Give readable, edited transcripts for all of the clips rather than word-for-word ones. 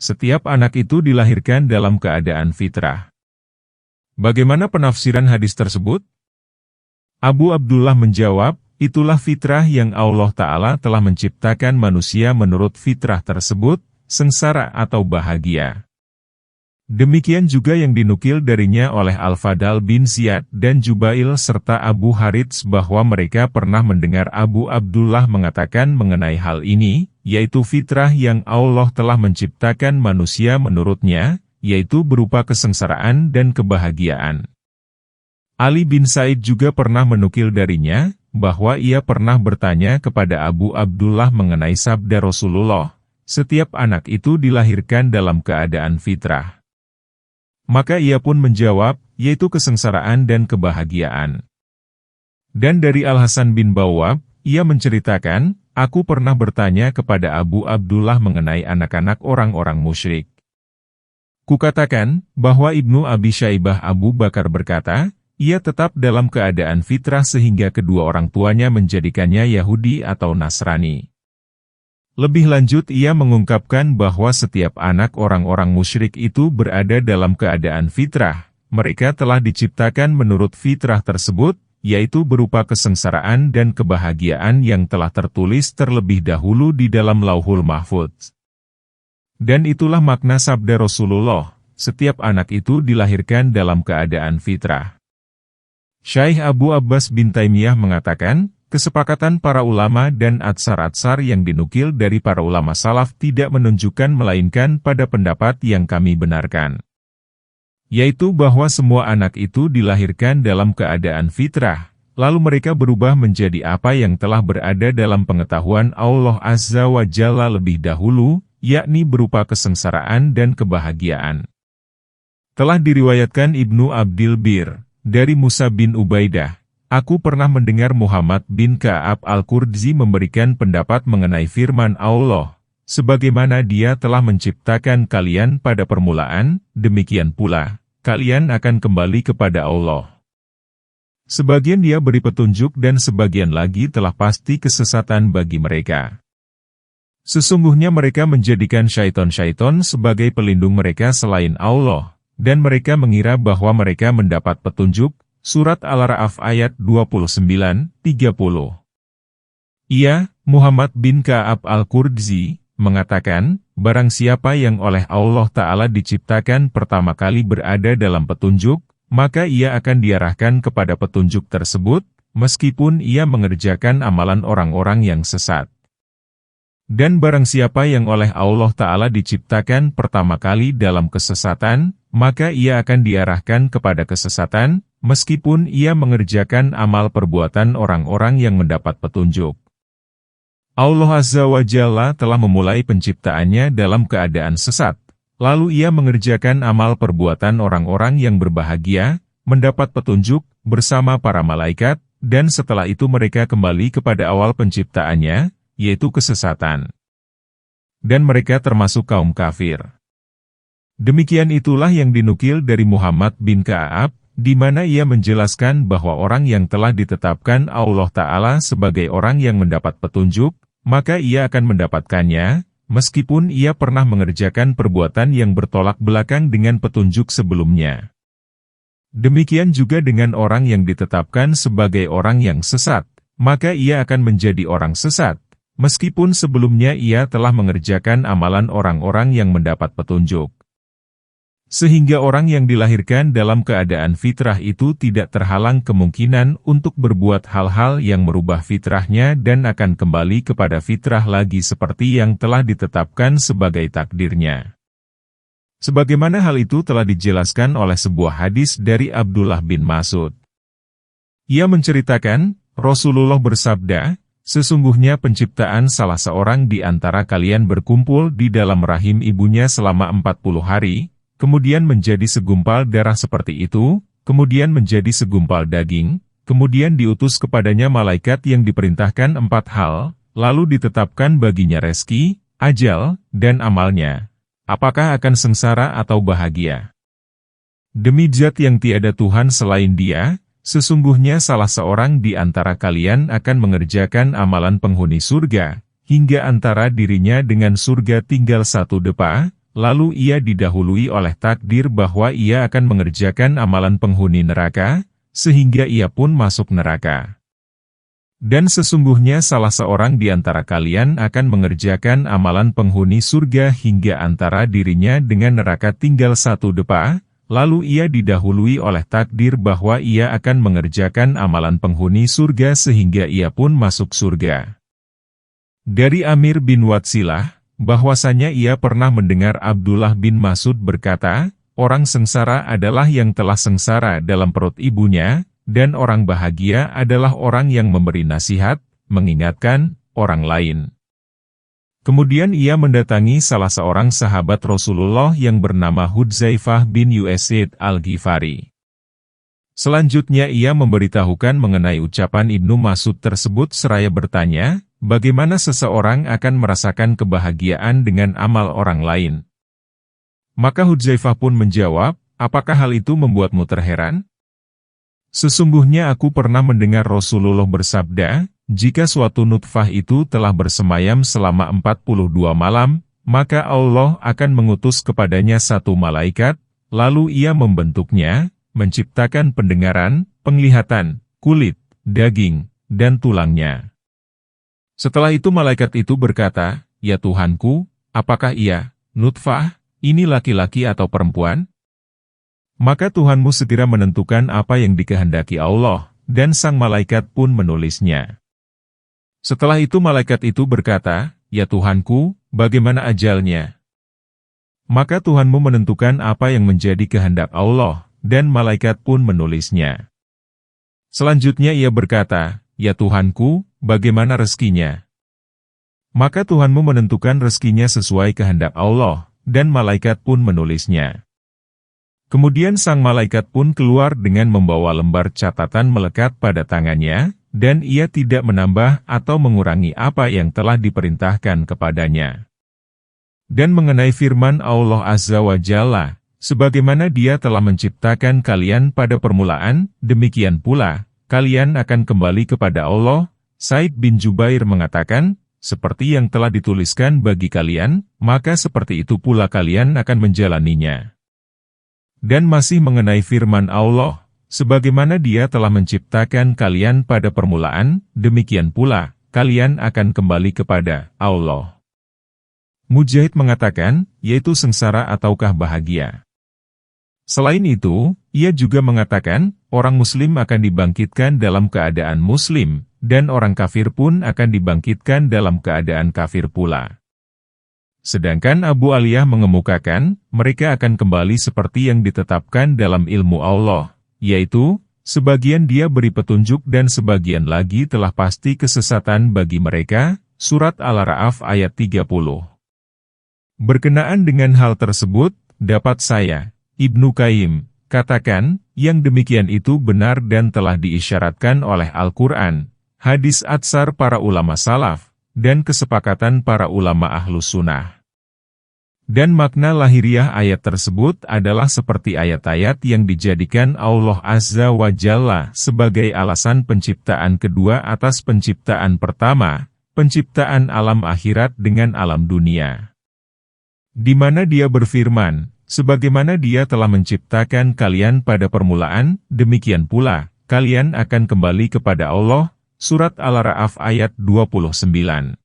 setiap anak itu dilahirkan dalam keadaan fitrah. Bagaimana penafsiran hadis tersebut? Abu Abdullah menjawab, itulah fitrah yang Allah Ta'ala telah menciptakan manusia menurut fitrah tersebut, sengsara atau bahagia. Demikian juga yang dinukil darinya oleh Al-Fadal bin Ziyad dan Jubail serta Abu Harits bahwa mereka pernah mendengar Abu Abdullah mengatakan mengenai hal ini, yaitu fitrah yang Allah telah menciptakan manusia menurutnya, yaitu berupa kesengsaraan dan kebahagiaan. Ali bin Said juga pernah menukil darinya, bahwa ia pernah bertanya kepada Abu Abdullah mengenai sabda Rasulullah, setiap anak itu dilahirkan dalam keadaan fitrah. Maka ia pun menjawab, yaitu kesengsaraan dan kebahagiaan. Dan dari Al-Hasan bin Bawwab, ia menceritakan, aku pernah bertanya kepada Abu Abdullah mengenai anak-anak orang-orang musyrik. Kukatakan, bahwa Ibnu Abi Syaibah Abu Bakar berkata, ia tetap dalam keadaan fitrah sehingga kedua orang tuanya menjadikannya Yahudi atau Nasrani. Lebih lanjut ia mengungkapkan bahwa setiap anak orang-orang musyrik itu berada dalam keadaan fitrah. Mereka telah diciptakan menurut fitrah tersebut, yaitu berupa kesengsaraan dan kebahagiaan yang telah tertulis terlebih dahulu di dalam Lauhul Mahfudz. Dan itulah makna sabda Rasulullah, setiap anak itu dilahirkan dalam keadaan fitrah. Syaikh Abu Abbas bin Taimiyah mengatakan, kesepakatan para ulama dan atsar-atsar yang dinukil dari para ulama salaf tidak menunjukkan melainkan pada pendapat yang kami benarkan. Yaitu bahwa semua anak itu dilahirkan dalam keadaan fitrah, lalu mereka berubah menjadi apa yang telah berada dalam pengetahuan Allah Azza wa Jalla lebih dahulu, yakni berupa kesengsaraan dan kebahagiaan. Telah diriwayatkan Ibnu Abdil Bir, dari Musa bin Ubaidah, aku pernah mendengar Muhammad bin Ka'ab Al-Qurdzi memberikan pendapat mengenai firman Allah, sebagaimana dia telah menciptakan kalian pada permulaan, demikian pula, kalian akan kembali kepada Allah. Sebagian dia beri petunjuk dan sebagian lagi telah pasti kesesatan bagi mereka. Sesungguhnya mereka menjadikan syaiton-syaiton sebagai pelindung mereka selain Allah, dan mereka mengira bahwa mereka mendapat petunjuk. Surat Al-Ra'af ayat 29-30. Ia, Muhammad bin Ka'ab Al-Qurdzi, mengatakan, barang siapa yang oleh Allah Ta'ala diciptakan pertama kali berada dalam petunjuk, maka ia akan diarahkan kepada petunjuk tersebut, meskipun ia mengerjakan amalan orang-orang yang sesat. Dan barang siapa yang oleh Allah Ta'ala diciptakan pertama kali dalam kesesatan, maka ia akan diarahkan kepada kesesatan, meskipun ia mengerjakan amal perbuatan orang-orang yang mendapat petunjuk. Allah Azza wa Jalla telah memulai penciptaannya dalam keadaan sesat, lalu ia mengerjakan amal perbuatan orang-orang yang berbahagia, mendapat petunjuk, bersama para malaikat, dan setelah itu mereka kembali kepada awal penciptaannya, yaitu kesesatan. Dan mereka termasuk kaum kafir. Demikian itulah yang dinukil dari Muhammad bin Ka'ab, di mana ia menjelaskan bahwa orang yang telah ditetapkan Allah Ta'ala sebagai orang yang mendapat petunjuk, maka ia akan mendapatkannya, meskipun ia pernah mengerjakan perbuatan yang bertolak belakang dengan petunjuk sebelumnya. Demikian juga dengan orang yang ditetapkan sebagai orang yang sesat, maka ia akan menjadi orang sesat, meskipun sebelumnya ia telah mengerjakan amalan orang-orang yang mendapat petunjuk. Sehingga orang yang dilahirkan dalam keadaan fitrah itu tidak terhalang kemungkinan untuk berbuat hal-hal yang merubah fitrahnya dan akan kembali kepada fitrah lagi seperti yang telah ditetapkan sebagai takdirnya. Sebagaimana hal itu telah dijelaskan oleh sebuah hadis dari Abdullah bin Mas'ud. Ia menceritakan, Rasulullah bersabda, sesungguhnya penciptaan salah seorang di antara kalian berkumpul di dalam rahim ibunya selama 40 hari, kemudian menjadi segumpal darah seperti itu, kemudian menjadi segumpal daging, kemudian diutus kepadanya malaikat yang diperintahkan 4 hal, lalu ditetapkan baginya rezeki, ajal, dan amalnya. Apakah akan sengsara atau bahagia? Demi Zat yang tiada Tuhan selain Dia, sesungguhnya salah seorang di antara kalian akan mengerjakan amalan penghuni surga, hingga antara dirinya dengan surga tinggal 1 depa, lalu ia didahului oleh takdir bahwa ia akan mengerjakan amalan penghuni neraka, sehingga ia pun masuk neraka. Dan sesungguhnya salah seorang di antara kalian akan mengerjakan amalan penghuni surga hingga antara dirinya dengan neraka tinggal satu depa, lalu ia didahului oleh takdir bahwa ia akan mengerjakan amalan penghuni surga sehingga ia pun masuk surga. Dari Amir bin Watsilah, bahwasanya ia pernah mendengar Abdullah bin Mas'ud berkata, orang sengsara adalah yang telah sengsara dalam perut ibunya, dan orang bahagia adalah orang yang memberi nasihat, mengingatkan orang lain. Kemudian ia mendatangi salah seorang sahabat Rasulullah yang bernama Hudzaifah bin Usaid al-Ghifari. Selanjutnya ia memberitahukan mengenai ucapan Ibnu Mas'ud tersebut seraya bertanya, bagaimana seseorang akan merasakan kebahagiaan dengan amal orang lain? Maka Hudzaifah pun menjawab, apakah hal itu membuatmu terheran? Sesungguhnya aku pernah mendengar Rasulullah bersabda, jika suatu nutfah itu telah bersemayam selama 42 malam, maka Allah akan mengutus kepadanya satu malaikat, lalu ia membentuknya, menciptakan pendengaran, penglihatan, kulit, daging, dan tulangnya. Setelah itu malaikat itu berkata, ya Tuhanku, apakah ia, nutfah, ini laki-laki atau perempuan? Maka Tuhanmu segera menentukan apa yang dikehendaki Allah, dan sang malaikat pun menulisnya. Setelah itu malaikat itu berkata, ya Tuhanku, bagaimana ajalnya? Maka Tuhanmu menentukan apa yang menjadi kehendak Allah, dan malaikat pun menulisnya. Selanjutnya ia berkata, ya Tuhanku, bagaimana rezekinya? Maka Tuhanmu menentukan rezekinya sesuai kehendak Allah, dan malaikat pun menulisnya. Kemudian sang malaikat pun keluar dengan membawa lembar catatan melekat pada tangannya, dan ia tidak menambah atau mengurangi apa yang telah diperintahkan kepadanya. Dan mengenai firman Allah Azza wa Jalla, sebagaimana Dia telah menciptakan kalian pada permulaan, demikian pula, kalian akan kembali kepada Allah. Said bin Jubair mengatakan, seperti yang telah dituliskan bagi kalian, maka seperti itu pula kalian akan menjalaninya. Dan masih mengenai firman Allah, sebagaimana Dia telah menciptakan kalian pada permulaan, demikian pula, kalian akan kembali kepada Allah. Mujahid mengatakan, yaitu sengsara ataukah bahagia. Selain itu, ia juga mengatakan, orang muslim akan dibangkitkan dalam keadaan muslim, dan orang kafir pun akan dibangkitkan dalam keadaan kafir pula. Sedangkan Abu Aliyah mengemukakan, mereka akan kembali seperti yang ditetapkan dalam ilmu Allah, yaitu, sebagian Dia beri petunjuk dan sebagian lagi telah pasti kesesatan bagi mereka, Surat Al-A'raf ayat 30. Berkenaan dengan hal tersebut, dapat saya, Ibnu Qayyim, katakan, yang demikian itu benar dan telah diisyaratkan oleh Al-Quran, hadis atsar para ulama salaf, dan kesepakatan para ulama ahlus sunnah. Dan makna lahiriah ayat tersebut adalah seperti ayat-ayat yang dijadikan Allah Azza wa Jalla sebagai alasan penciptaan kedua atas penciptaan pertama, penciptaan alam akhirat dengan alam dunia. Di mana Dia berfirman, sebagaimana Dia telah menciptakan kalian pada permulaan, demikian pula, kalian akan kembali kepada Allah. Surat Al-A'raf ayat 29.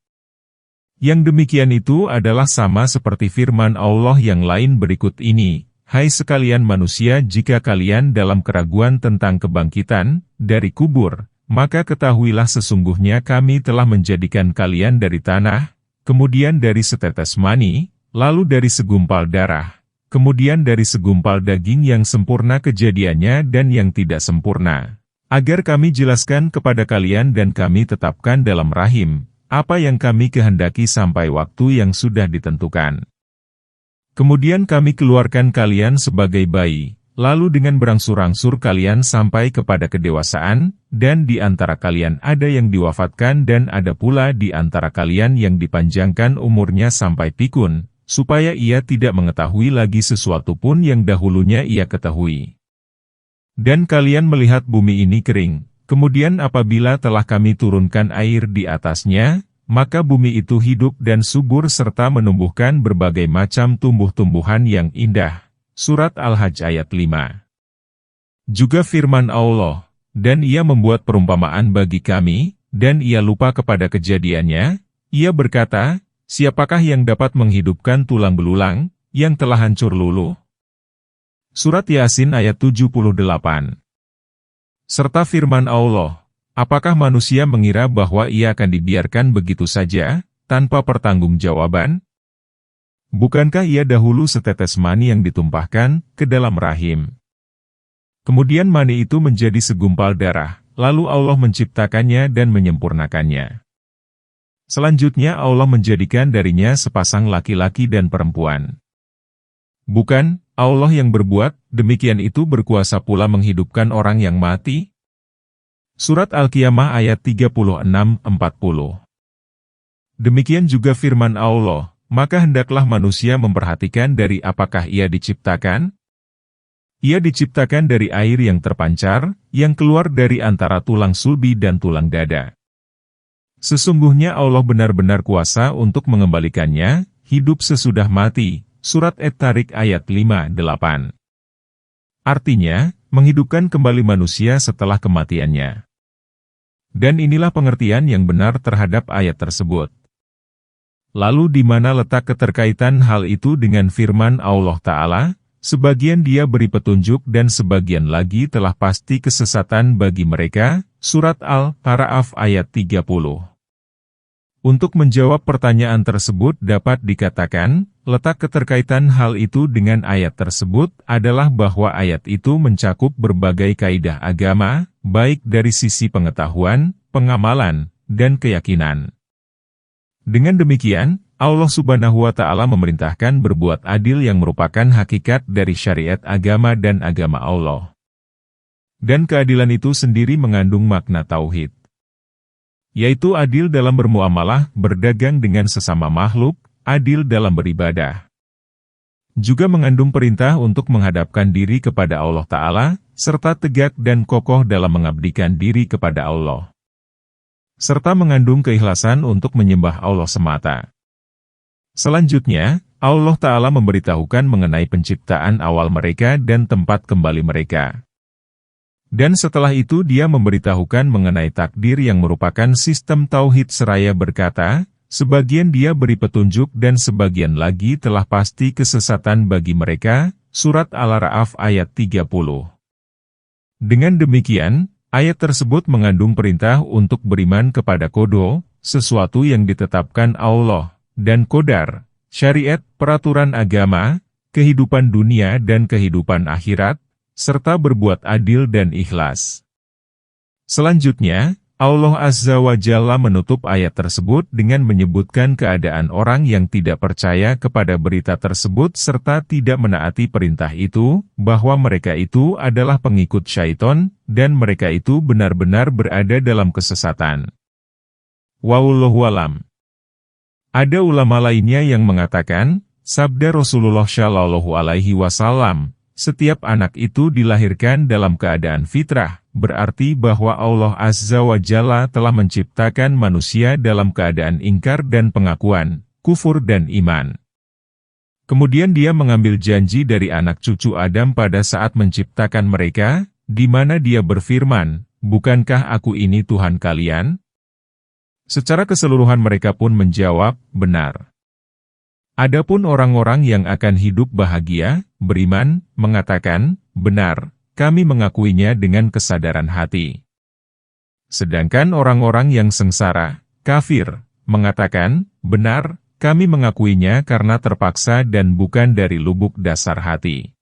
Yang demikian itu adalah sama seperti firman Allah yang lain berikut ini, hai sekalian manusia, jika kalian dalam keraguan tentang kebangkitan dari kubur, maka ketahuilah sesungguhnya kami telah menjadikan kalian dari tanah, kemudian dari setetes mani, lalu dari segumpal darah, kemudian dari segumpal daging yang sempurna kejadiannya dan yang tidak sempurna. Agar kami jelaskan kepada kalian dan kami tetapkan dalam rahim, apa yang kami kehendaki sampai waktu yang sudah ditentukan. Kemudian kami keluarkan kalian sebagai bayi, lalu dengan berangsur-angsur kalian sampai kepada kedewasaan, dan di antara kalian ada yang diwafatkan dan ada pula di antara kalian yang dipanjangkan umurnya sampai pikun, supaya ia tidak mengetahui lagi sesuatu pun yang dahulunya ia ketahui. Dan kalian melihat bumi ini kering, kemudian apabila telah kami turunkan air di atasnya, maka bumi itu hidup dan subur serta menumbuhkan berbagai macam tumbuh-tumbuhan yang indah. Surat Al-Hajj ayat 5. Juga firman Allah, dan ia membuat perumpamaan bagi kami, dan ia lupa kepada kejadiannya, ia berkata, siapakah yang dapat menghidupkan tulang belulang, yang telah hancur luluh? Surat Yasin ayat 78. Serta firman Allah, apakah manusia mengira bahwa ia akan dibiarkan begitu saja, tanpa pertanggungjawaban? Bukankah ia dahulu setetes mani yang ditumpahkan ke dalam rahim? Kemudian mani itu menjadi segumpal darah, lalu Allah menciptakannya dan menyempurnakannya. Selanjutnya Allah menjadikan darinya sepasang laki-laki dan perempuan. Bukan, Allah yang berbuat, demikian itu berkuasa pula menghidupkan orang yang mati? Surat Al-Qiyamah ayat 36-40. Demikian juga firman Allah, maka hendaklah manusia memperhatikan dari apakah ia diciptakan? Ia diciptakan dari air yang terpancar, yang keluar dari antara tulang sulbi dan tulang dada. Sesungguhnya Allah benar-benar kuasa untuk mengembalikannya, hidup sesudah mati. Surat At-Tariq ayat 5-8. Artinya, menghidupkan kembali manusia setelah kematiannya. Dan inilah pengertian yang benar terhadap ayat tersebut. Lalu di mana letak keterkaitan hal itu dengan firman Allah Ta'ala? Sebagian dia beri petunjuk dan sebagian lagi telah pasti kesesatan bagi mereka. Surat Al-Ta'raf ayat 30. Untuk menjawab pertanyaan tersebut dapat dikatakan, letak keterkaitan hal itu dengan ayat tersebut adalah bahwa ayat itu mencakup berbagai kaidah agama, baik dari sisi pengetahuan, pengamalan, dan keyakinan. Dengan demikian, Allah Subhanahu wa Ta'ala memerintahkan berbuat adil yang merupakan hakikat dari syariat agama dan agama Allah. Dan keadilan itu sendiri mengandung makna tauhid, yaitu adil dalam bermuamalah, berdagang dengan sesama makhluk, adil dalam beribadah. Juga mengandung perintah untuk menghadapkan diri kepada Allah Ta'ala, serta tegak dan kokoh dalam mengabdikan diri kepada Allah. Serta mengandung keikhlasan untuk menyembah Allah semata. Selanjutnya, Allah Ta'ala memberitahukan mengenai penciptaan awal mereka dan tempat kembali mereka. Dan setelah itu dia memberitahukan mengenai takdir yang merupakan sistem tauhid seraya berkata, sebagian dia beri petunjuk dan sebagian lagi telah pasti kesesatan bagi mereka. Surat Al-A'raf ayat 30. Dengan demikian, ayat tersebut mengandung perintah untuk beriman kepada qada, sesuatu yang ditetapkan Allah, dan qadar, syariat, peraturan agama, kehidupan dunia dan kehidupan akhirat, serta berbuat adil dan ikhlas. Selanjutnya, Allah Azza wa Jalla menutup ayat tersebut dengan menyebutkan keadaan orang yang tidak percaya kepada berita tersebut serta tidak menaati perintah itu, bahwa mereka itu adalah pengikut syaiton, dan mereka itu benar-benar berada dalam kesesatan. Wallahu a'lam. Ada ulama lainnya yang mengatakan, sabda Rasulullah Shallallahu Alaihi Wasallam, setiap anak itu dilahirkan dalam keadaan fitrah, berarti bahwa Allah Azza wa Jalla telah menciptakan manusia dalam keadaan ingkar dan pengakuan, kufur dan iman. Kemudian dia mengambil janji dari anak cucu Adam pada saat menciptakan mereka, di mana dia berfirman, bukankah aku ini Tuhan kalian? Secara keseluruhan mereka pun menjawab, benar. Adapun orang-orang yang akan hidup bahagia, beriman, mengatakan, benar, kami mengakuinya dengan kesadaran hati. Sedangkan orang-orang yang sengsara, kafir, mengatakan, benar, kami mengakuinya karena terpaksa dan bukan dari lubuk dasar hati.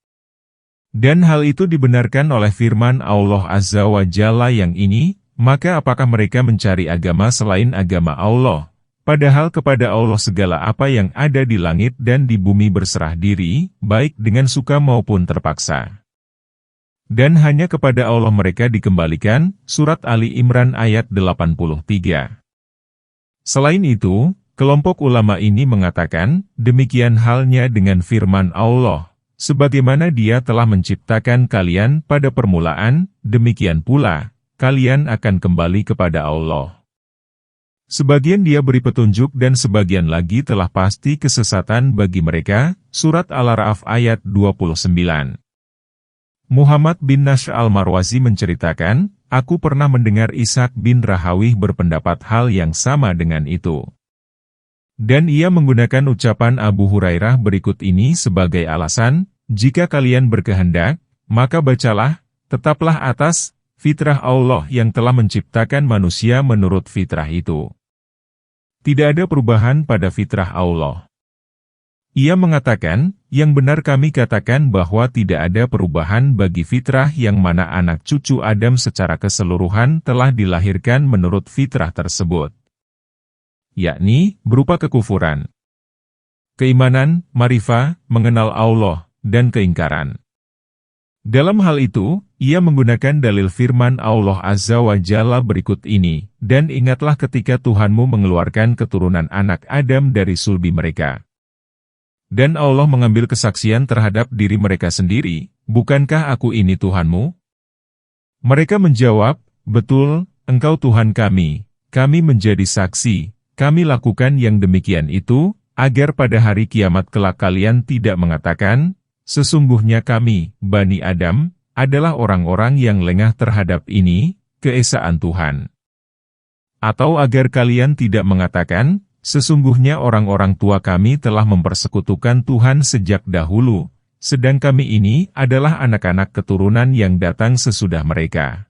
Dan hal itu dibenarkan oleh firman Allah Azza wa Jalla yang ini, maka apakah mereka mencari agama selain agama Allah? Padahal kepada Allah segala apa yang ada di langit dan di bumi berserah diri, baik dengan suka maupun terpaksa. Dan hanya kepada Allah mereka dikembalikan. Surat Ali Imran ayat 83. Selain itu, kelompok ulama ini mengatakan, demikian halnya dengan firman Allah, sebagaimana Dia telah menciptakan kalian pada permulaan, demikian pula, kalian akan kembali kepada Allah. Sebagian dia beri petunjuk dan sebagian lagi telah pasti kesesatan bagi mereka. Surat Al-A'raf ayat 29. Muhammad bin Nashr al-Marwazi menceritakan, aku pernah mendengar Ishaq bin Rahawih berpendapat hal yang sama dengan itu. Dan ia menggunakan ucapan Abu Hurairah berikut ini sebagai alasan, jika kalian berkehendak, maka bacalah, tetaplah atas fitrah Allah yang telah menciptakan manusia menurut fitrah itu. Tidak ada perubahan pada fitrah Allah. Ia mengatakan, yang benar kami katakan bahwa tidak ada perubahan bagi fitrah yang mana anak cucu Adam secara keseluruhan telah dilahirkan menurut fitrah tersebut. Yakni, berupa kekufuran, keimanan, ma'rifah, mengenal Allah, dan keingkaran. Dalam hal itu, ia menggunakan dalil firman Allah Azza wa Jalla berikut ini, dan ingatlah ketika Tuhanmu mengeluarkan keturunan anak Adam dari sulbi mereka. Dan Allah mengambil kesaksian terhadap diri mereka sendiri, bukankah aku ini Tuhanmu? Mereka menjawab, betul, engkau Tuhan kami menjadi saksi, kami lakukan yang demikian itu, agar pada hari kiamat kelak kalian tidak mengatakan, sesungguhnya kami, Bani Adam, adalah orang-orang yang lengah terhadap ini, keesaan Tuhan. Atau agar kalian tidak mengatakan, sesungguhnya orang-orang tua kami telah mempersekutukan Tuhan sejak dahulu, sedang kami ini adalah anak-anak keturunan yang datang sesudah mereka.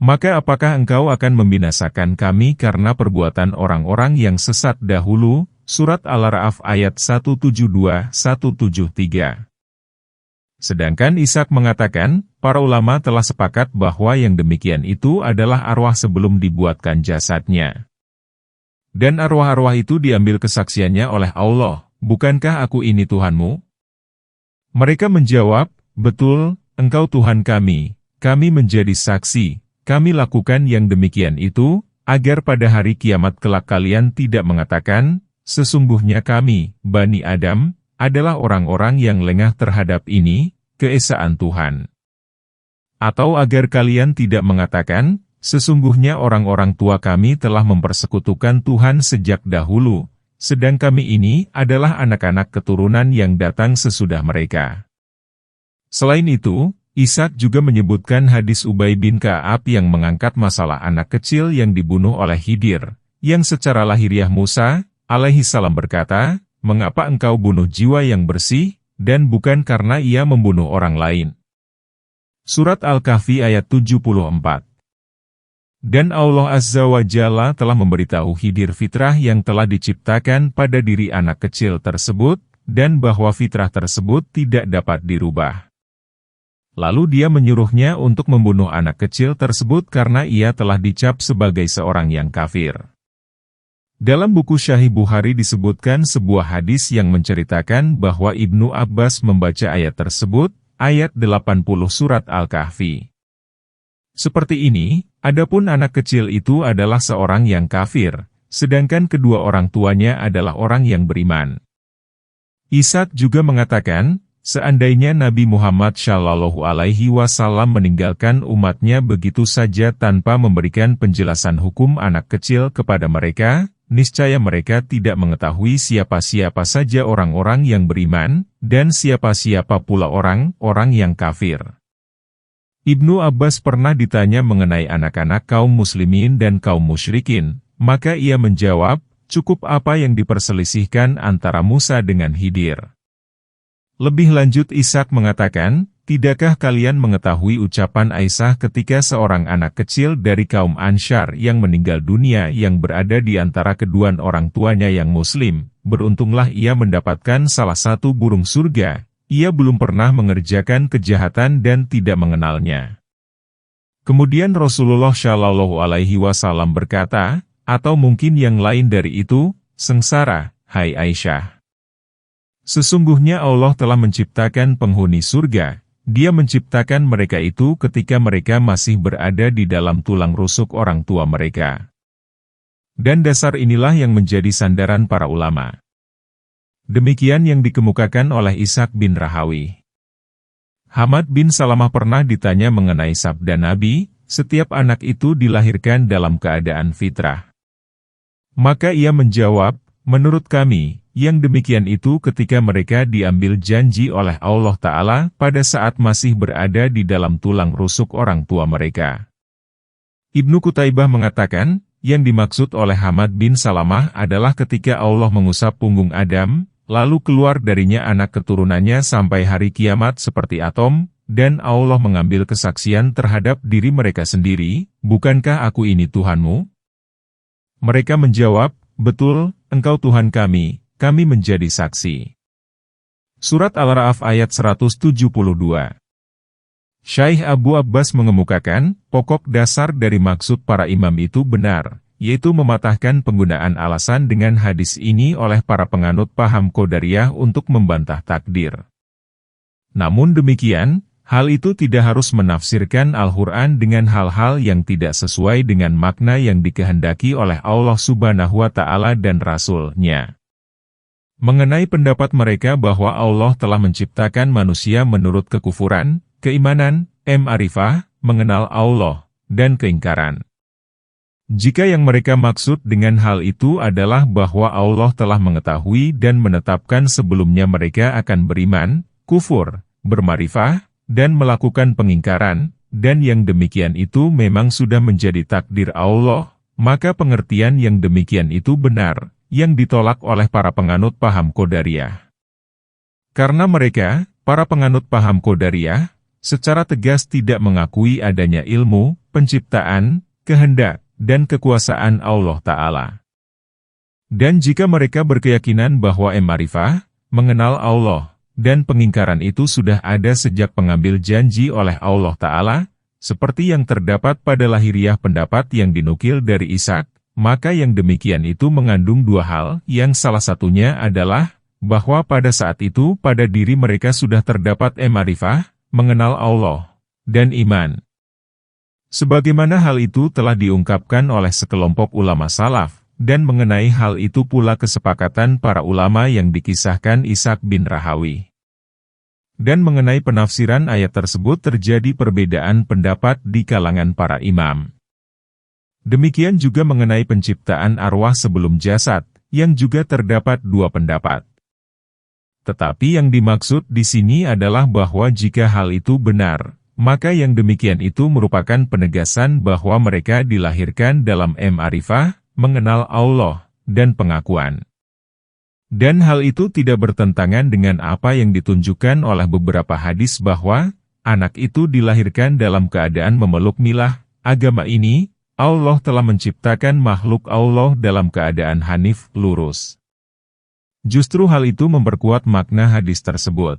Maka apakah engkau akan membinasakan kami karena perbuatan orang-orang yang sesat dahulu? Surat Al-A'raf ayat 172-173. Sedangkan Ishaq mengatakan, para ulama telah sepakat bahwa yang demikian itu adalah arwah sebelum dibuatkan jasadnya. Dan arwah-arwah itu diambil kesaksiannya oleh Allah, bukankah aku ini Tuhanmu? Mereka menjawab, betul, engkau Tuhan kami menjadi saksi, kami lakukan yang demikian itu, agar pada hari kiamat kelak kalian tidak mengatakan, sesungguhnya kami, Bani Adam, adalah orang-orang yang lengah terhadap ini, keesaan Tuhan. Atau agar kalian tidak mengatakan, sesungguhnya orang-orang tua kami telah mempersekutukan Tuhan sejak dahulu, sedang kami ini adalah anak-anak keturunan yang datang sesudah mereka. Selain itu, Ishaq juga menyebutkan hadis Ubay bin Ka'ab yang mengangkat masalah anak kecil yang dibunuh oleh Khidir, yang secara lahiriah Musa alaihi salam berkata, mengapa engkau bunuh jiwa yang bersih, dan bukan karena ia membunuh orang lain. Surat Al-Kahfi ayat 74. Dan Allah Azza wa Jalla telah memberitahu Khidir fitrah yang telah diciptakan pada diri anak kecil tersebut, dan bahwa fitrah tersebut tidak dapat dirubah. Lalu dia menyuruhnya untuk membunuh anak kecil tersebut karena ia telah dicap sebagai seorang yang kafir. Dalam buku Sahih Bukhari disebutkan sebuah hadis yang menceritakan bahwa Ibnu Abbas membaca ayat tersebut, ayat 80 surat Al-Kahfi. Seperti ini, adapun anak kecil itu adalah seorang yang kafir, sedangkan kedua orang tuanya adalah orang yang beriman. Ishaq juga mengatakan, seandainya Nabi Muhammad SAW meninggalkan umatnya begitu saja tanpa memberikan penjelasan hukum anak kecil kepada mereka, niscaya mereka tidak mengetahui siapa-siapa saja orang-orang yang beriman, dan siapa-siapa pula orang-orang yang kafir. Ibnu Abbas pernah ditanya mengenai anak-anak kaum muslimin dan kaum musyrikin, maka ia menjawab, cukup apa yang diperselisihkan antara Musa dengan Khidir. Lebih lanjut Ishaq mengatakan, tidakkah kalian mengetahui ucapan Aisyah ketika seorang anak kecil dari kaum Ansyar yang meninggal dunia yang berada di antara kedua orang tuanya yang muslim, beruntunglah ia mendapatkan salah satu burung surga, ia belum pernah mengerjakan kejahatan dan tidak mengenalnya. Kemudian Rasulullah SAW berkata, atau mungkin yang lain dari itu, sengsara, hai Aisyah. Sesungguhnya Allah telah menciptakan penghuni surga, Dia menciptakan mereka itu ketika mereka masih berada di dalam tulang rusuk orang tua mereka. Dan dasar inilah yang menjadi sandaran para ulama. Demikian yang dikemukakan oleh Ishaq bin Rahawih. Hamad bin Salamah pernah ditanya mengenai sabda Nabi, setiap anak itu dilahirkan dalam keadaan fitrah. Maka ia menjawab, menurut kami, yang demikian itu ketika mereka diambil janji oleh Allah Ta'ala pada saat masih berada di dalam tulang rusuk orang tua mereka. Ibnu Qutaibah mengatakan, yang dimaksud oleh Hamad bin Salamah adalah ketika Allah mengusap punggung Adam, lalu keluar darinya anak keturunannya sampai hari kiamat seperti atom, dan Allah mengambil kesaksian terhadap diri mereka sendiri, bukankah aku ini Tuhanmu? Mereka menjawab, betul, engkau Tuhan kami menjadi saksi. Surat Al-Ra'af ayat 172. Syekh Abu Abbas mengemukakan, pokok dasar dari maksud para imam itu benar, yaitu mematahkan penggunaan alasan dengan hadis ini oleh para penganut paham Qadariyah untuk membantah takdir. Namun demikian, hal itu tidak harus menafsirkan Al-Quran dengan hal-hal yang tidak sesuai dengan makna yang dikehendaki oleh Allah Subhanahu wa Ta'ala dan Rasul-Nya. Mengenai pendapat mereka bahwa Allah telah menciptakan manusia menurut kekufuran, keimanan, ma'rifah, mengenal Allah, dan keingkaran. Jika yang mereka maksud dengan hal itu adalah bahwa Allah telah mengetahui dan menetapkan sebelumnya mereka akan beriman, kufur, bermarifah, dan melakukan pengingkaran, dan yang demikian itu memang sudah menjadi takdir Allah, maka pengertian yang demikian itu benar, yang ditolak oleh para penganut paham Qadariyah. Karena mereka, para penganut paham Qadariyah, secara tegas tidak mengakui adanya ilmu, penciptaan, kehendak, dan kekuasaan Allah Ta'ala. Dan jika mereka berkeyakinan bahwa ma'rifah, mengenal Allah, dan pengingkaran itu sudah ada sejak pengambil janji oleh Allah Ta'ala, seperti yang terdapat pada lahiriah pendapat yang dinukil dari Ishaq, maka yang demikian itu mengandung dua hal, yang salah satunya adalah, bahwa pada saat itu pada diri mereka sudah terdapat ma'rifah, mengenal Allah, dan iman. Sebagaimana hal itu telah diungkapkan oleh sekelompok ulama salaf, dan mengenai hal itu pula kesepakatan para ulama yang dikisahkan Ishaq bin Rahawi. Dan mengenai penafsiran ayat tersebut terjadi perbedaan pendapat di kalangan para imam. Demikian juga mengenai penciptaan arwah sebelum jasad, yang juga terdapat dua pendapat. Tetapi yang dimaksud di sini adalah bahwa jika hal itu benar, maka yang demikian itu merupakan penegasan bahwa mereka dilahirkan dalam ma'rifah, mengenal Allah, dan pengakuan. Dan hal itu tidak bertentangan dengan apa yang ditunjukkan oleh beberapa hadis bahwa anak itu dilahirkan dalam keadaan memeluk milah agama ini. Allah telah menciptakan makhluk Allah dalam keadaan hanif, lurus. Justru hal itu memperkuat makna hadis tersebut.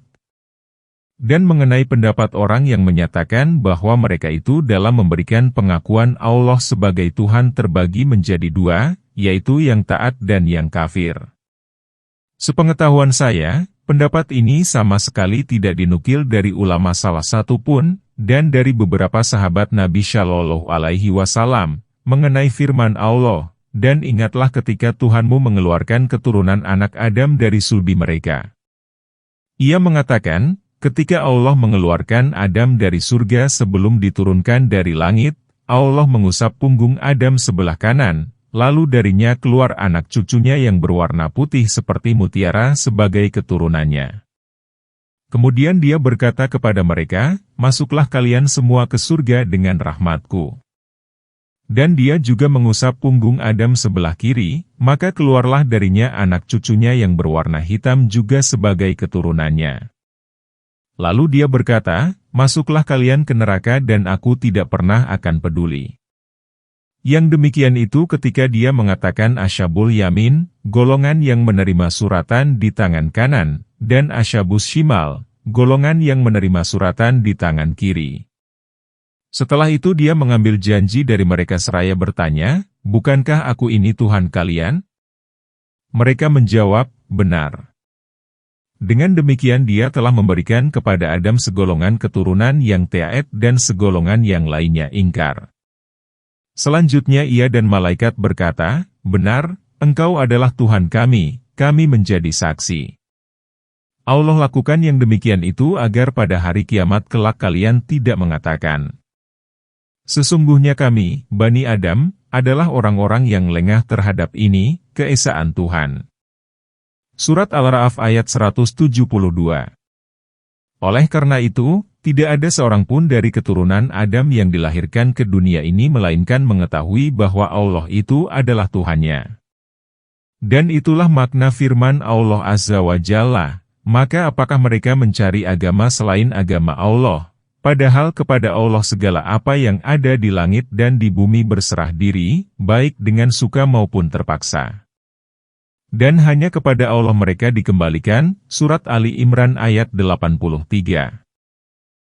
Dan mengenai pendapat orang yang menyatakan bahwa mereka itu dalam memberikan pengakuan Allah sebagai Tuhan terbagi menjadi dua, yaitu yang taat dan yang kafir. Sepengetahuan saya, pendapat ini sama sekali tidak dinukil dari ulama salah satu pun, dan dari beberapa sahabat Nabi Shallallahu Alaihi Wasallam, mengenai firman Allah, dan ingatlah ketika Tuhanmu mengeluarkan keturunan anak Adam dari sulbi mereka. Ia mengatakan, ketika Allah mengeluarkan Adam dari surga sebelum diturunkan dari langit, Allah mengusap punggung Adam sebelah kanan, lalu darinya keluar anak cucunya yang berwarna putih seperti mutiara sebagai keturunannya. Kemudian dia berkata kepada mereka, masuklah kalian semua ke surga dengan rahmatku. Dan dia juga mengusap punggung Adam sebelah kiri, maka keluarlah darinya anak cucunya yang berwarna hitam juga sebagai keturunannya. Lalu dia berkata, masuklah kalian ke neraka dan aku tidak pernah akan peduli. Yang demikian itu ketika dia mengatakan asyabul yamin, golongan yang menerima suratan di tangan kanan, dan asyabus shimal, golongan yang menerima suratan di tangan kiri. Setelah itu dia mengambil janji dari mereka seraya bertanya, bukankah aku ini Tuhan kalian? Mereka menjawab, benar. Dengan demikian dia telah memberikan kepada Adam segolongan keturunan yang taat dan segolongan yang lainnya ingkar. Selanjutnya ia dan malaikat berkata, benar, engkau adalah Tuhan kami menjadi saksi. Allah lakukan yang demikian itu agar pada hari kiamat kelak kalian tidak mengatakan, sesungguhnya kami, Bani Adam, adalah orang-orang yang lengah terhadap ini, keesaan Tuhan. Surat Al-Ra'af ayat 172. Oleh karena itu, tidak ada seorang pun dari keturunan Adam yang dilahirkan ke dunia ini melainkan mengetahui bahwa Allah itu adalah Tuhannya. Dan itulah makna firman Allah Azza wa Jalla, maka apakah mereka mencari agama selain agama Allah, padahal kepada Allah segala apa yang ada di langit dan di bumi berserah diri, baik dengan suka maupun terpaksa. Dan hanya kepada Allah mereka dikembalikan, Surat Ali Imran ayat 83.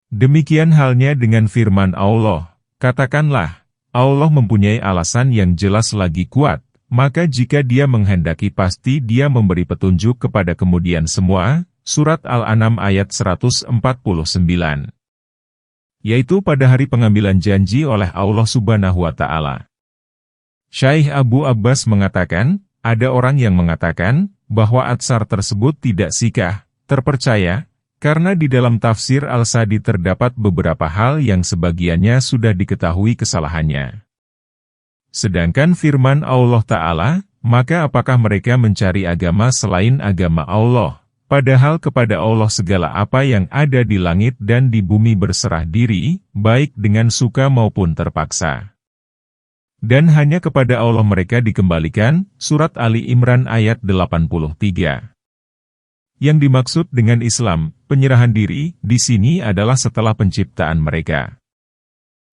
Demikian halnya dengan firman Allah, katakanlah, Allah mempunyai alasan yang jelas lagi kuat, maka jika Dia menghendaki pasti Dia memberi petunjuk kepada kemudian semua, Surat Al-An'am ayat 149. Yaitu pada hari pengambilan janji oleh Allah Subhanahu wa Ta'ala. Syekh Abu Abbas mengatakan, ada orang yang mengatakan bahwa atsar tersebut tidak sahih, terpercaya, karena di dalam tafsir Al-Sadi terdapat beberapa hal yang sebagiannya sudah diketahui kesalahannya. Sedangkan firman Allah Ta'ala, maka apakah mereka mencari agama selain agama Allah, padahal kepada Allah segala apa yang ada di langit dan di bumi berserah diri, baik dengan suka maupun terpaksa. Dan hanya kepada Allah mereka dikembalikan, Surat Ali Imran ayat 83. Yang dimaksud dengan Islam, penyerahan diri, di sini adalah setelah penciptaan mereka.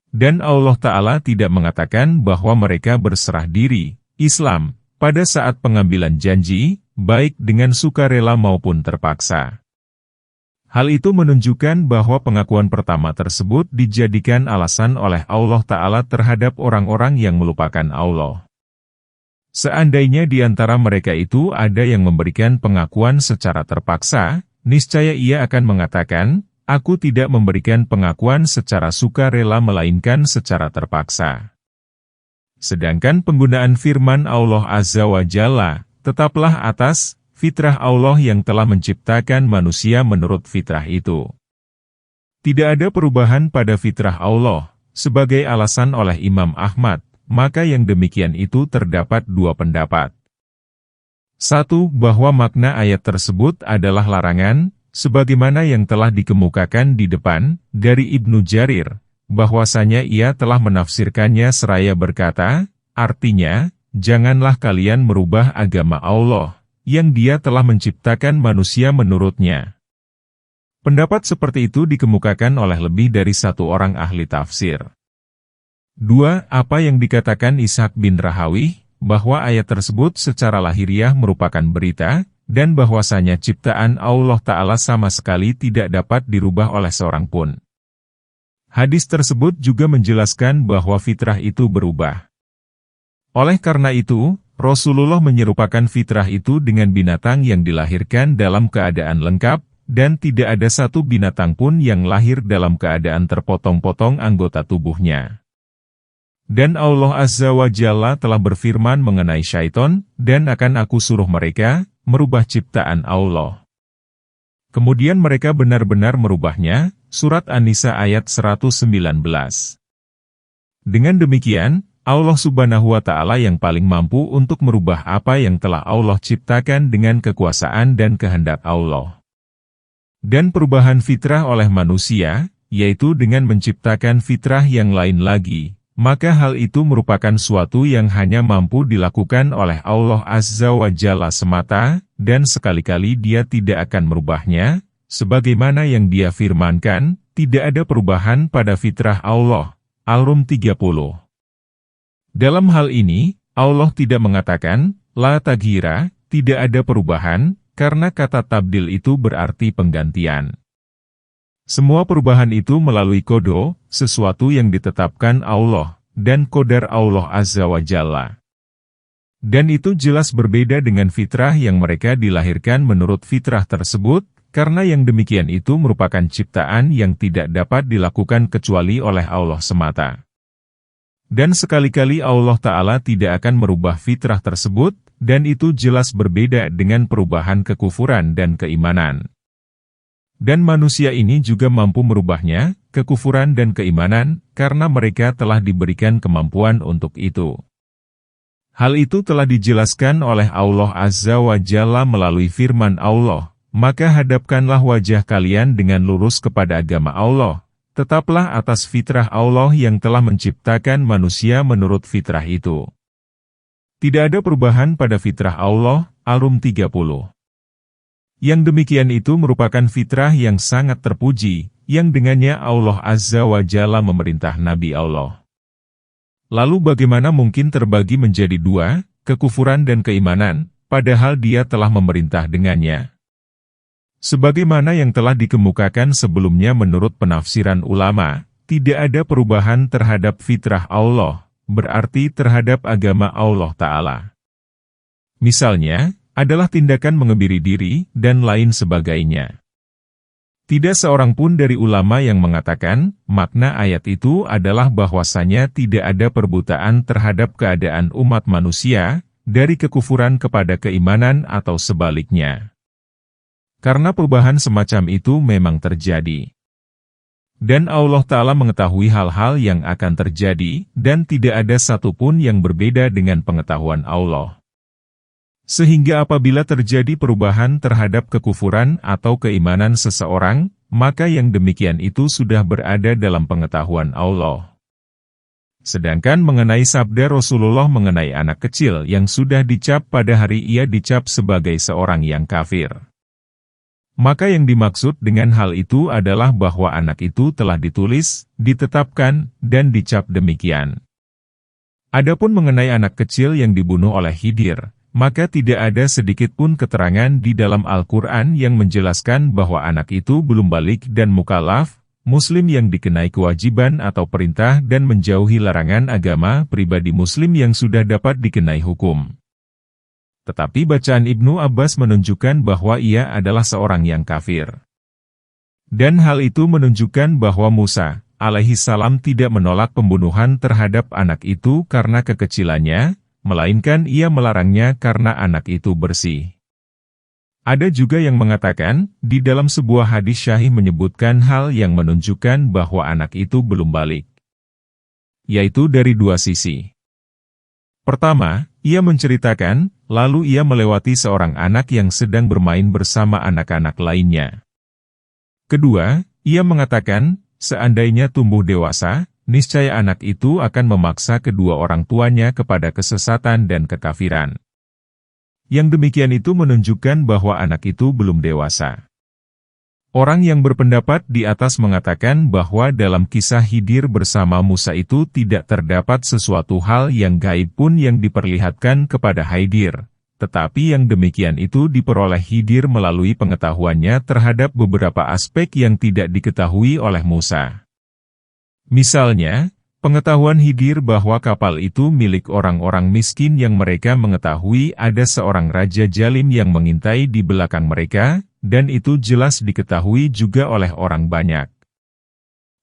Dan Allah Ta'ala tidak mengatakan bahwa mereka berserah diri, Islam, pada saat pengambilan janji, baik dengan sukarela maupun terpaksa. Hal itu menunjukkan bahwa pengakuan pertama tersebut dijadikan alasan oleh Allah Ta'ala terhadap orang-orang yang melupakan Allah. Seandainya di antara mereka itu ada yang memberikan pengakuan secara terpaksa, niscaya ia akan mengatakan, aku tidak memberikan pengakuan secara sukarela melainkan secara terpaksa. Sedangkan penggunaan firman Allah Azza wa Jalla, tetaplah atas fitrah Allah yang telah menciptakan manusia menurut fitrah itu. Tidak ada perubahan pada fitrah Allah, sebagai alasan oleh Imam Ahmad. Maka yang demikian itu terdapat dua pendapat. Satu, bahwa makna ayat tersebut adalah larangan, sebagaimana yang telah dikemukakan di depan, dari Ibnu Jarir, bahwasanya ia telah menafsirkannya seraya berkata, artinya, janganlah kalian merubah agama Allah, yang Dia telah menciptakan manusia menurutnya. Pendapat seperti itu dikemukakan oleh lebih dari satu orang ahli tafsir. 2. Apa yang dikatakan Ishaq bin Rahawih, bahwa ayat tersebut secara lahiriah merupakan berita, dan bahwasanya ciptaan Allah Ta'ala sama sekali tidak dapat dirubah oleh seorang pun. Hadis tersebut juga menjelaskan bahwa fitrah itu berubah. Oleh karena itu, Rasulullah menyerupakan fitrah itu dengan binatang yang dilahirkan dalam keadaan lengkap, dan tidak ada satu binatang pun yang lahir dalam keadaan terpotong-potong anggota tubuhnya. Dan Allah Azza wa Jalla telah berfirman mengenai syaitan, dan akan aku suruh mereka, merubah ciptaan Allah. Kemudian mereka benar-benar merubahnya, Surat An-Nisa ayat 119. Dengan demikian, Allah Subhanahu wa Ta'ala yang paling mampu untuk merubah apa yang telah Allah ciptakan dengan kekuasaan dan kehendak Allah. Dan perubahan fitrah oleh manusia, yaitu dengan menciptakan fitrah yang lain lagi, maka hal itu merupakan suatu yang hanya mampu dilakukan oleh Allah Azza wa Jalla semata, dan sekali-kali Dia tidak akan merubahnya, sebagaimana yang Dia firmankan, tidak ada perubahan pada fitrah Allah. Al-Rum 30. Dalam hal ini, Allah tidak mengatakan, la taghira, tidak ada perubahan, karena kata tabdil itu berarti penggantian. Semua perubahan itu melalui kodo, sesuatu yang ditetapkan Allah, dan qadar Allah Azza wa Jalla. Dan itu jelas berbeda dengan fitrah yang mereka dilahirkan menurut fitrah tersebut, karena yang demikian itu merupakan ciptaan yang tidak dapat dilakukan kecuali oleh Allah semata. Dan sekali-kali Allah Ta'ala tidak akan merubah fitrah tersebut, dan itu jelas berbeda dengan perubahan kekufuran dan keimanan. Dan manusia ini juga mampu merubahnya, kekufuran dan keimanan, karena mereka telah diberikan kemampuan untuk itu. Hal itu telah dijelaskan oleh Allah Azza wa Jalla melalui firman Allah, "Maka hadapkanlah wajah kalian dengan lurus kepada agama Allah, tetaplah atas fitrah Allah yang telah menciptakan manusia menurut fitrah itu." Tidak ada perubahan pada fitrah Allah, Al-Rum 30. Yang demikian itu merupakan fitrah yang sangat terpuji, yang dengannya Allah Azza wa Jalla memerintah Nabi Allah. Lalu bagaimana mungkin terbagi menjadi dua, kekufuran dan keimanan, padahal Dia telah memerintah dengannya? Sebagaimana yang telah dikemukakan sebelumnya menurut penafsiran ulama, tidak ada perubahan terhadap fitrah Allah, berarti terhadap agama Allah Ta'ala. Misalnya, adalah tindakan mengebiri diri, dan lain sebagainya. Tidak seorang pun dari ulama yang mengatakan, makna ayat itu adalah bahwasanya tidak ada perbutaan terhadap keadaan umat manusia, dari kekufuran kepada keimanan atau sebaliknya. Karena perubahan semacam itu memang terjadi. Dan Allah Ta'ala mengetahui hal-hal yang akan terjadi, dan tidak ada satupun yang berbeda dengan pengetahuan Allah. Sehingga apabila terjadi perubahan terhadap kekufuran atau keimanan seseorang, maka yang demikian itu sudah berada dalam pengetahuan Allah. Sedangkan mengenai sabda Rasulullah mengenai anak kecil yang sudah dicap pada hari ia dicap sebagai seorang yang kafir. Maka yang dimaksud dengan hal itu adalah bahwa anak itu telah ditulis, ditetapkan, dan dicap demikian. Adapun mengenai anak kecil yang dibunuh oleh Khidir, maka tidak ada sedikit pun keterangan di dalam Al-Quran yang menjelaskan bahwa anak itu belum balik dan mukallaf, muslim yang dikenai kewajiban atau perintah dan menjauhi larangan agama pribadi muslim yang sudah dapat dikenai hukum. Tetapi bacaan Ibnu Abbas menunjukkan bahwa ia adalah seorang yang kafir. Dan hal itu menunjukkan bahwa Musa, alaihi salam tidak menolak pembunuhan terhadap anak itu karena kekecilannya, melainkan ia melarangnya karena anak itu bersih. Ada juga yang mengatakan, di dalam sebuah hadis syahih menyebutkan hal yang menunjukkan bahwa anak itu belum balik. Yaitu dari dua sisi. Pertama, ia menceritakan, lalu ia melewati seorang anak yang sedang bermain bersama anak-anak lainnya. Kedua, ia mengatakan, seandainya tumbuh dewasa, niscaya anak itu akan memaksa kedua orang tuanya kepada kesesatan dan kekafiran. Yang demikian itu menunjukkan bahwa anak itu belum dewasa. Orang yang berpendapat di atas mengatakan bahwa dalam kisah Khidir bersama Musa itu tidak terdapat sesuatu hal yang gaib pun yang diperlihatkan kepada Khidir, tetapi yang demikian itu diperoleh Khidir melalui pengetahuannya terhadap beberapa aspek yang tidak diketahui oleh Musa. Misalnya, pengetahuan Khidir bahwa kapal itu milik orang-orang miskin yang mereka mengetahui ada seorang raja zalim yang mengintai di belakang mereka, dan itu jelas diketahui juga oleh orang banyak.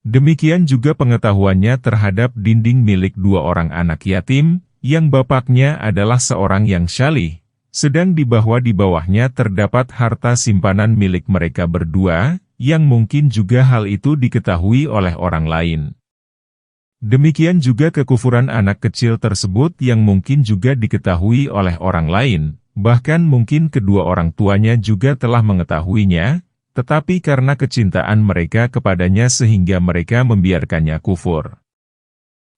Demikian juga pengetahuannya terhadap dinding milik dua orang anak yatim, yang bapaknya adalah seorang yang syalih, sedang di bawahnya terdapat harta simpanan milik mereka berdua, yang mungkin juga hal itu diketahui oleh orang lain. Demikian juga kekufuran anak kecil tersebut yang mungkin juga diketahui oleh orang lain, bahkan mungkin kedua orang tuanya juga telah mengetahuinya, tetapi karena kecintaan mereka kepadanya sehingga mereka membiarkannya kufur.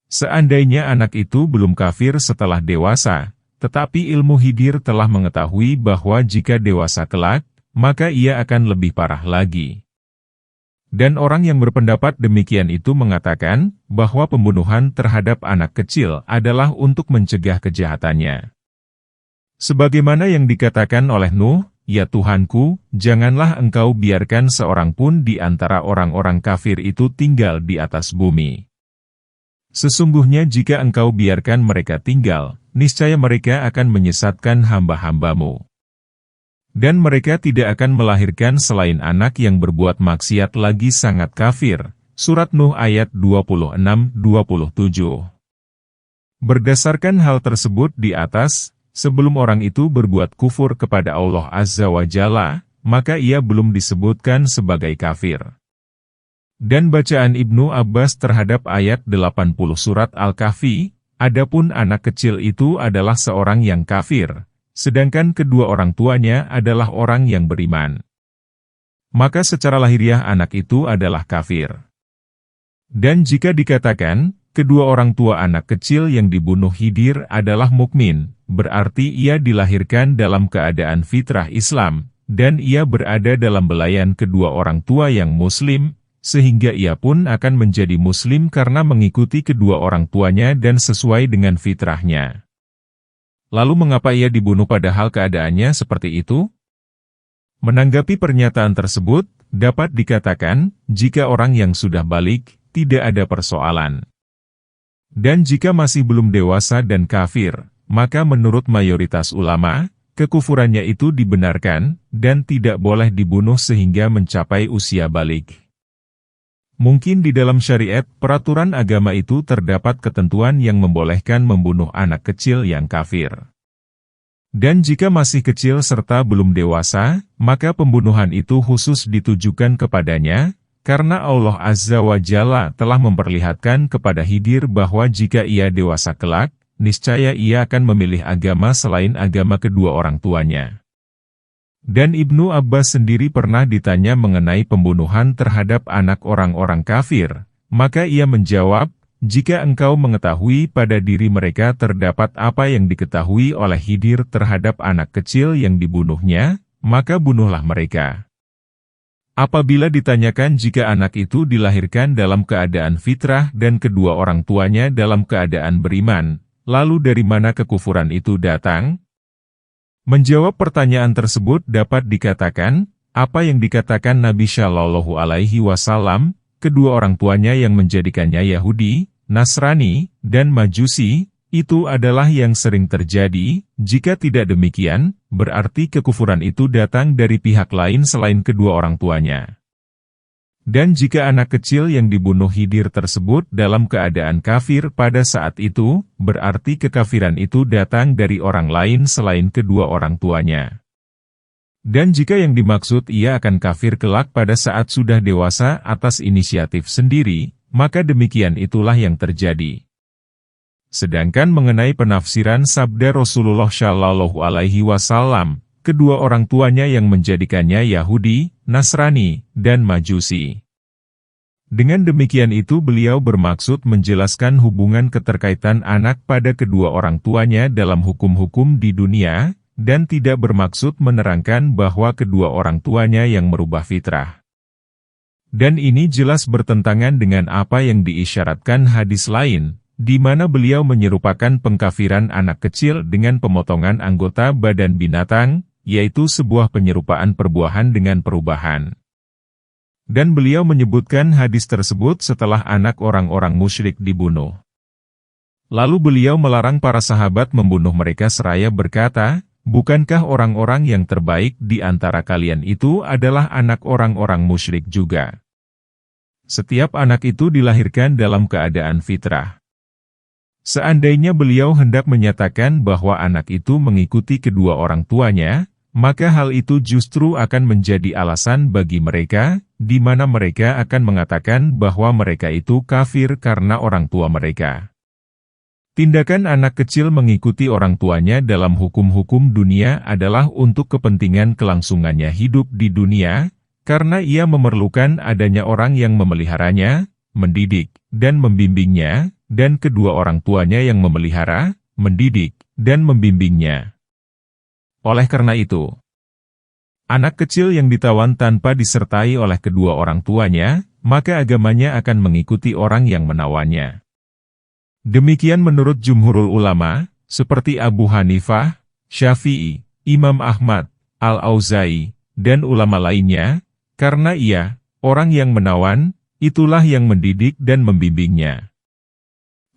Seandainya anak itu belum kafir setelah dewasa, tetapi ilmu Khidir telah mengetahui bahwa jika dewasa kelak, maka ia akan lebih parah lagi. Dan orang yang berpendapat demikian itu mengatakan bahwa pembunuhan terhadap anak kecil adalah untuk mencegah kejahatannya. Sebagaimana yang dikatakan oleh Nuh, "Ya Tuhanku, janganlah engkau biarkan seorang pun di antara orang-orang kafir itu tinggal di atas bumi. Sesungguhnya jika engkau biarkan mereka tinggal, niscaya mereka akan menyesatkan hamba-hambamu. Dan mereka tidak akan melahirkan selain anak yang berbuat maksiat lagi sangat kafir." Surat Nuh ayat 26-27. Berdasarkan hal tersebut di atas, sebelum orang itu berbuat kufur kepada Allah Azza wa Jalla, maka ia belum disebutkan sebagai kafir. Dan bacaan Ibnu Abbas terhadap ayat 80 surat Al-Kahfi, adapun anak kecil itu adalah seorang yang kafir, sedangkan kedua orang tuanya adalah orang yang beriman. Maka secara lahiriah anak itu adalah kafir. Dan jika dikatakan, kedua orang tua anak kecil yang dibunuh Khidir adalah mukmin, berarti ia dilahirkan dalam keadaan fitrah Islam, dan ia berada dalam belayan kedua orang tua yang muslim, sehingga ia pun akan menjadi muslim karena mengikuti kedua orang tuanya dan sesuai dengan fitrahnya. Lalu mengapa ia dibunuh padahal keadaannya seperti itu? Menanggapi pernyataan tersebut, dapat dikatakan, jika orang yang sudah balik, tidak ada persoalan. Dan jika masih belum dewasa dan kafir, maka menurut mayoritas ulama, kekufurannya itu dibenarkan, dan tidak boleh dibunuh sehingga mencapai usia balik. Mungkin di dalam syariat, peraturan agama itu terdapat ketentuan yang membolehkan membunuh anak kecil yang kafir. Dan jika masih kecil serta belum dewasa, maka pembunuhan itu khusus ditujukan kepadanya, karena Allah Azza wa Jalla telah memperlihatkan kepada Khidir bahwa jika ia dewasa kelak, niscaya ia akan memilih agama selain agama kedua orang tuanya. Dan Ibnu Abbas sendiri pernah ditanya mengenai pembunuhan terhadap anak orang-orang kafir, maka ia menjawab, jika engkau mengetahui pada diri mereka terdapat apa yang diketahui oleh Khidir terhadap anak kecil yang dibunuhnya, maka bunuhlah mereka. Apabila ditanyakan jika anak itu dilahirkan dalam keadaan fitrah dan kedua orang tuanya dalam keadaan beriman, lalu dari mana kekufuran itu datang? Menjawab pertanyaan tersebut dapat dikatakan, apa yang dikatakan Nabi Shallallahu Alaihi Wasallam, kedua orang tuanya yang menjadikannya Yahudi, Nasrani, dan Majusi, itu adalah yang sering terjadi. Jika tidak demikian, berarti kekufuran itu datang dari pihak lain selain kedua orang tuanya. Dan jika anak kecil yang dibunuh Khidir tersebut dalam keadaan kafir pada saat itu, berarti kekafiran itu datang dari orang lain selain kedua orang tuanya. Dan jika yang dimaksud ia akan kafir kelak pada saat sudah dewasa atas inisiatif sendiri, maka demikian itulah yang terjadi. Sedangkan mengenai penafsiran sabda Rasulullah Shallallahu Alaihi Wasallam, kedua orang tuanya yang menjadikannya Yahudi, Nasrani, dan Majusi. Dengan demikian itu beliau bermaksud menjelaskan hubungan keterkaitan anak pada kedua orang tuanya dalam hukum-hukum di dunia, dan tidak bermaksud menerangkan bahwa kedua orang tuanya yang merubah fitrah. Dan ini jelas bertentangan dengan apa yang diisyaratkan hadis lain, di mana beliau menyerupakan pengkafiran anak kecil dengan pemotongan anggota badan binatang, yaitu sebuah penyerupaan perbuahan dengan perubahan. Dan beliau menyebutkan hadis tersebut setelah anak orang-orang musyrik dibunuh. Lalu beliau melarang para sahabat membunuh mereka seraya berkata, bukankah orang-orang yang terbaik di antara kalian itu adalah anak orang-orang musyrik juga? Setiap anak itu dilahirkan dalam keadaan fitrah. Seandainya beliau hendak menyatakan bahwa anak itu mengikuti kedua orang tuanya, maka hal itu justru akan menjadi alasan bagi mereka, di mana mereka akan mengatakan bahwa mereka itu kafir karena orang tua mereka. Tindakan anak kecil mengikuti orang tuanya dalam hukum-hukum dunia adalah untuk kepentingan kelangsungannya hidup di dunia, karena ia memerlukan adanya orang yang memeliharanya, mendidik, dan membimbingnya, dan kedua orang tuanya yang memelihara, mendidik, dan membimbingnya. Oleh karena itu, anak kecil yang ditawan tanpa disertai oleh kedua orang tuanya, maka agamanya akan mengikuti orang yang menawannya. Demikian menurut jumhurul ulama, seperti Abu Hanifah, Syafi'i, Imam Ahmad, Al-Auza'i, dan ulama lainnya, karena ia, orang yang menawan, itulah yang mendidik dan membimbingnya.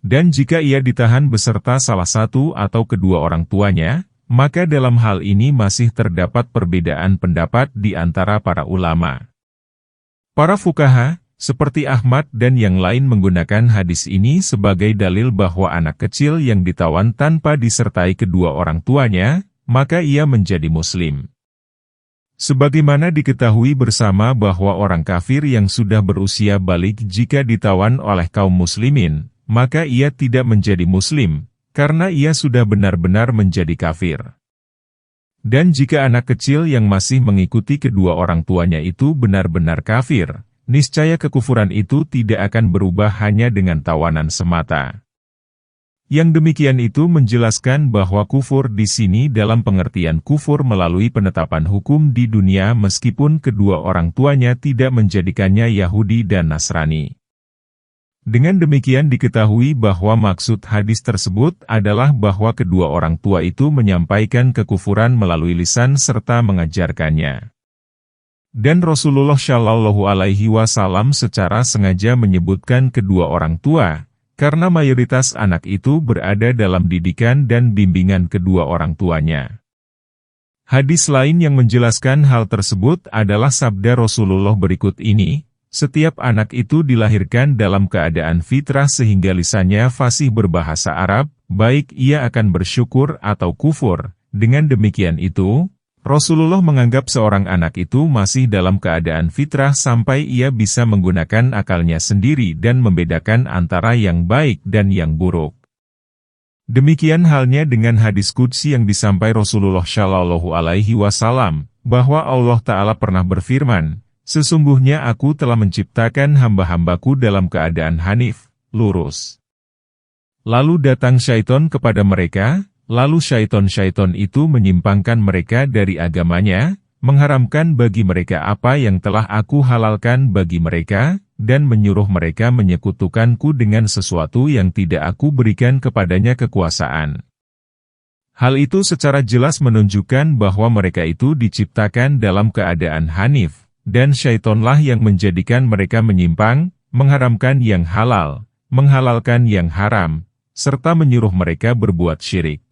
Dan jika ia ditahan beserta salah satu atau kedua orang tuanya, maka dalam hal ini masih terdapat perbedaan pendapat di antara para ulama. Para fuqaha, seperti Ahmad dan yang lain menggunakan hadis ini sebagai dalil bahwa anak kecil yang ditawan tanpa disertai kedua orang tuanya, maka ia menjadi muslim. Sebagaimana diketahui bersama bahwa orang kafir yang sudah berusia balik jika ditawan oleh kaum muslimin, maka ia tidak menjadi muslim, karena ia sudah benar-benar menjadi kafir. Dan jika anak kecil yang masih mengikuti kedua orang tuanya itu benar-benar kafir, niscaya kekufuran itu tidak akan berubah hanya dengan tawanan semata. Yang demikian itu menjelaskan bahwa kufur di sini dalam pengertian kufur melalui penetapan hukum di dunia meskipun kedua orang tuanya tidak menjadikannya Yahudi dan Nasrani. Dengan demikian diketahui bahwa maksud hadis tersebut adalah bahwa kedua orang tua itu menyampaikan kekufuran melalui lisan serta mengajarkannya. Dan Rasulullah Shallallahu Alaihi Wasallam secara sengaja menyebutkan kedua orang tua, karena mayoritas anak itu berada dalam didikan dan bimbingan kedua orang tuanya. Hadis lain yang menjelaskan hal tersebut adalah sabda Rasulullah berikut ini, setiap anak itu dilahirkan dalam keadaan fitrah sehingga lisannya fasih berbahasa Arab, baik ia akan bersyukur atau kufur. Dengan demikian itu, Rasulullah menganggap seorang anak itu masih dalam keadaan fitrah sampai ia bisa menggunakan akalnya sendiri dan membedakan antara yang baik dan yang buruk. Demikian halnya dengan hadis qudsi yang disampaikan Rasulullah Shallallahu Alaihi Wasallam, bahwa Allah Ta'ala pernah berfirman, sesungguhnya aku telah menciptakan hamba-hambaku dalam keadaan hanif, lurus. Lalu datang syaiton kepada mereka, lalu syaiton-syaiton itu menyimpangkan mereka dari agamanya, mengharamkan bagi mereka apa yang telah aku halalkan bagi mereka, dan menyuruh mereka menyekutukanku dengan sesuatu yang tidak aku berikan kepadanya kekuasaan. Hal itu secara jelas menunjukkan bahwa mereka itu diciptakan dalam keadaan hanif, dan syaitonlah yang menjadikan mereka menyimpang, mengharamkan yang halal, menghalalkan yang haram, serta menyuruh mereka berbuat syirik.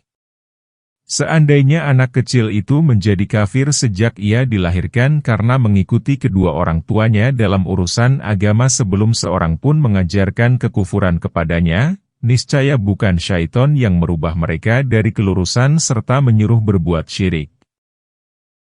Seandainya anak kecil itu menjadi kafir sejak ia dilahirkan karena mengikuti kedua orang tuanya dalam urusan agama sebelum seorang pun mengajarkan kekufuran kepadanya, niscaya bukan syaiton yang merubah mereka dari kelurusan serta menyuruh berbuat syirik.